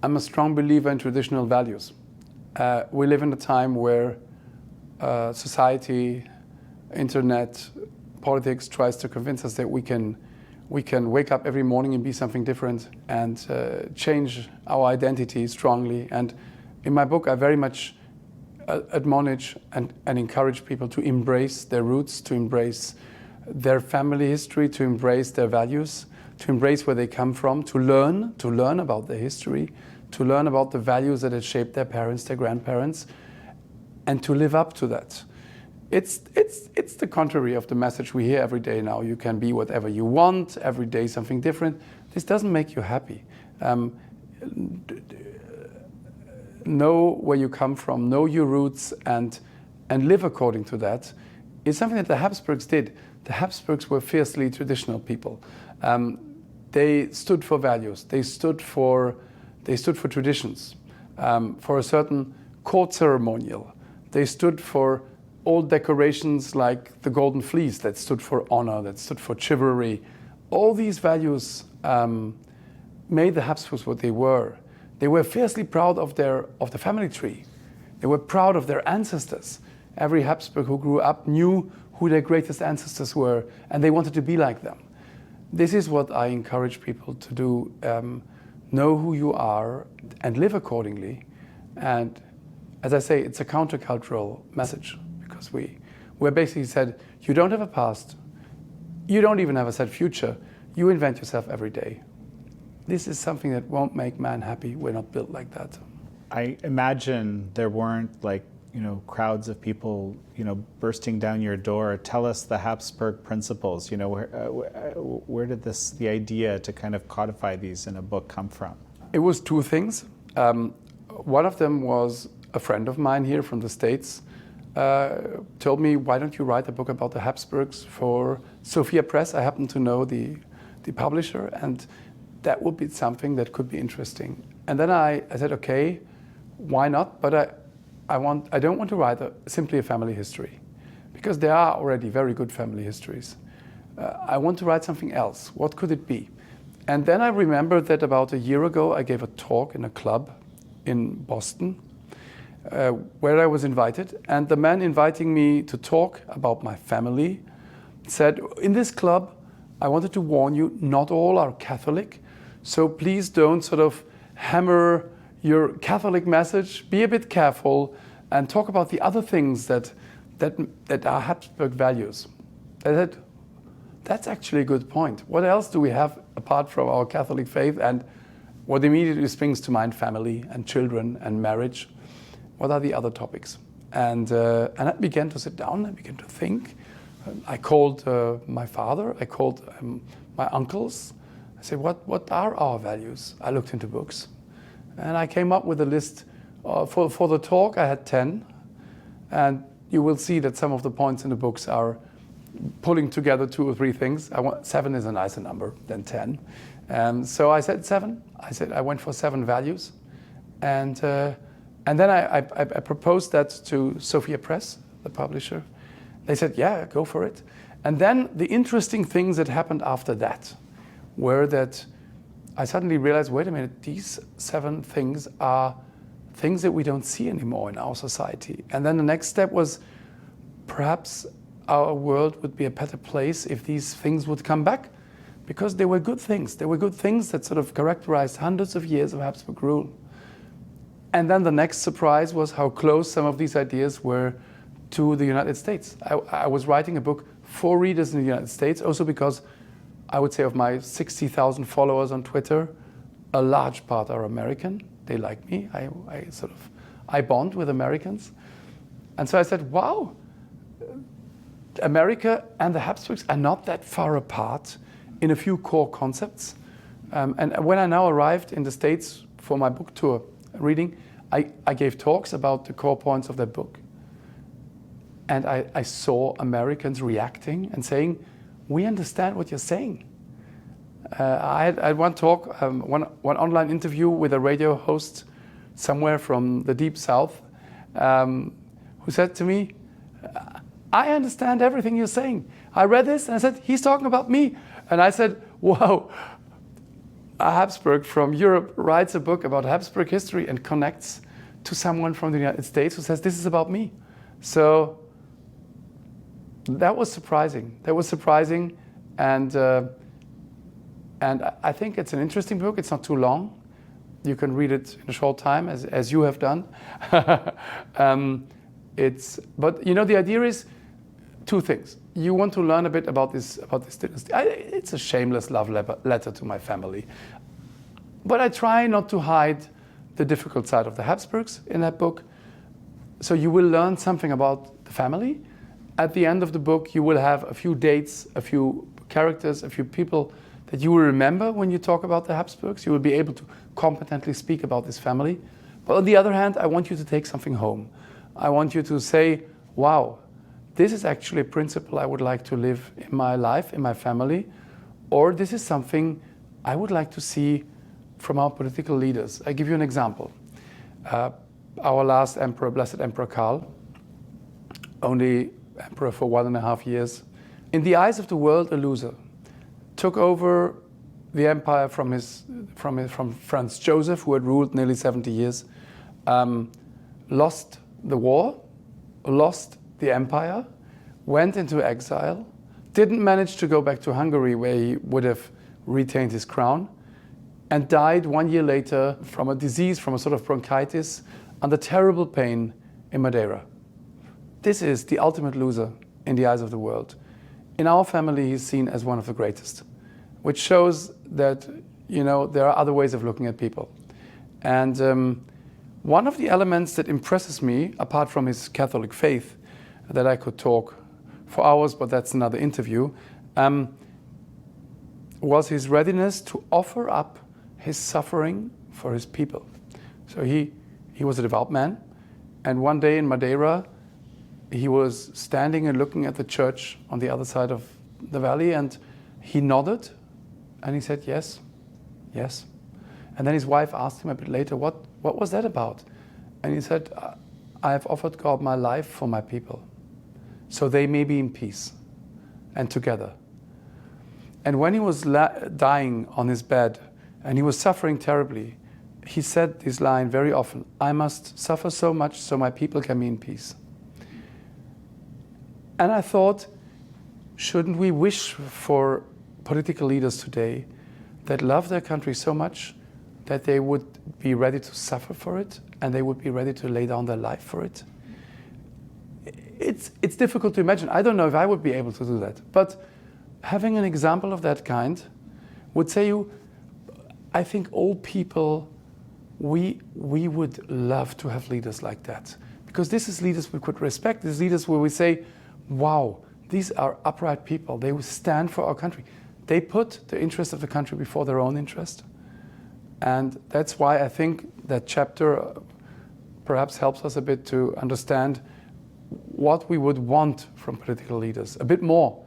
I'm a strong believer in traditional values. We live in a time where society, internet, politics tries to convince us that we can wake up every morning and be something different and change our identity strongly. And in my book, I very much admonish and encourage people to embrace their roots, to embrace their family history, to embrace their values, to embrace where they come from, to learn about their history, to learn about the values that had shaped their parents, their grandparents, and to live up to that. It's the contrary of the message we hear every day now. You can be whatever you want, every day something different. This doesn't make you happy. Know where you come from, know your roots, and live according to that is something that the Habsburgs did. The Habsburgs were fiercely traditional people. They stood for values. They stood for traditions, for a certain court ceremonial. They stood for old decorations like the Golden Fleece that stood for honor, that stood for chivalry. All these values made the Habsburgs what they were. They were fiercely proud of the family tree. They were proud of their ancestors. Every Habsburg who grew up knew who their greatest ancestors were, and they wanted to be like them. This is what I encourage people to do. Know who you are and live accordingly. And as I say, it's a countercultural message, because we're basically said, you don't have a past, you don't even have a set future, you invent yourself every day. This is something that won't make man happy. We're not built like that. I imagine there weren't crowds of people, bursting down your door. Tell us the Habsburg principles. Where did the idea to kind of codify these in a book come from? It was two things. One of them was a friend of mine here from the States told me, why don't you write a book about the Habsburgs for Sophia Press? I happen to know the publisher, and that would be something that could be interesting. And then I said, okay, why not? But I don't want to write simply a family history, because there are already very good family histories. I want to write something else. What could it be? And then I remembered that about a year ago, I gave a talk in a club in Boston, where I was invited. And the man inviting me to talk about my family said, in this club, I wanted to warn you, not all are Catholic. So please don't sort of hammer your Catholic message. Be a bit careful and talk about the other things that are Habsburg values. I said, that's actually a good point. What else do we have apart from our Catholic faith? And what immediately springs to mind, family and children and marriage. What are the other topics? And I began to sit down, I began to think. I called my father, I called my uncles. I said, what are our values? I looked into books. And I came up with a list. For the talk, I had 10. And you will see that some of the points in the books are pulling together 2 or 3 things. 7 is a nicer number than 10. So I said 7. I went for 7 values. And then I proposed that to Sophia Press, the publisher. They said, yeah, go for it. And then the interesting things that happened after that were that I suddenly realized, wait a minute, these 7 things are things that we don't see anymore in our society. And then the next step was, perhaps our world would be a better place if these things would come back, because they were good things. They were good things that sort of characterized hundreds of years of Habsburg rule. And then the next surprise was how close some of these ideas were to the United States. I was writing a book for readers in the United States, also because I would say of my 60,000 followers on Twitter, a large part are American. They like me. I bond with Americans. And so I said, wow, America and the Habsburgs are not that far apart in a few core concepts. And when I now arrived in the States for my book tour reading, I gave talks about the core points of that book. And I saw Americans reacting and saying, we understand what you're saying. I had one talk, one online interview with a radio host somewhere from the deep south, who said to me, I understand everything you're saying. I read this and I said, he's talking about me. And I said, wow, a Habsburg from Europe writes a book about Habsburg history and connects to someone from the United States who says, this is about me. So that was surprising. That was surprising. And I think it's an interesting book. It's not too long. You can read it in a short time, as you have done. But you know, the idea is two things. You want to learn a bit about this dynasty. It's a shameless love letter to my family. But I try not to hide the difficult side of the Habsburgs in that book. So you will learn something about the family. At the end of the book, you will have a few dates, a few characters, a few people that you will remember when you talk about the Habsburgs. You will be able to competently speak about this family. But on the other hand, I want you to take something home. I want you to say, wow, this is actually a principle I would like to live in my life, in my family, or this is something I would like to see from our political leaders. I give you an example. Our last emperor, Blessed Emperor Karl, only emperor for 1.5 years, in the eyes of the world, a loser, took over the empire from Franz Joseph, who had ruled nearly 70 years, lost the war, lost the empire, went into exile, didn't manage to go back to Hungary where he would have retained his crown, and died 1 year later from a disease, from a sort of bronchitis, under terrible pain in Madeira. This is the ultimate loser in the eyes of the world. In our family, he's seen as one of the greatest, which shows that, you know, there are other ways of looking at people. And one of the elements that impresses me, apart from his Catholic faith, that I could talk for hours, but that's another interview, was his readiness to offer up his suffering for his people. So he was a devout man, and one day in Madeira, he was standing and looking at the church on the other side of the valley, and he nodded, and he said, yes, yes. And then his wife asked him a bit later, what was that about? And he said, I have offered God my life for my people, so they may be in peace and together. And when he was dying on his bed, and he was suffering terribly, he said this line very often, I must suffer so much so my people can be in peace. And I thought, shouldn't we wish for political leaders today that love their country so much that they would be ready to suffer for it and they would be ready to lay down their life for it? It's difficult to imagine. I don't know if I would be able to do that. But having an example of that kind would say I think all people, we would love to have leaders like that. Because this is leaders we could respect. These leaders where we say, wow, these are upright people. They will stand for our country. They put the interest of the country before their own interest. And that's why I think that chapter perhaps helps us a bit to understand what we would want from political leaders, a bit more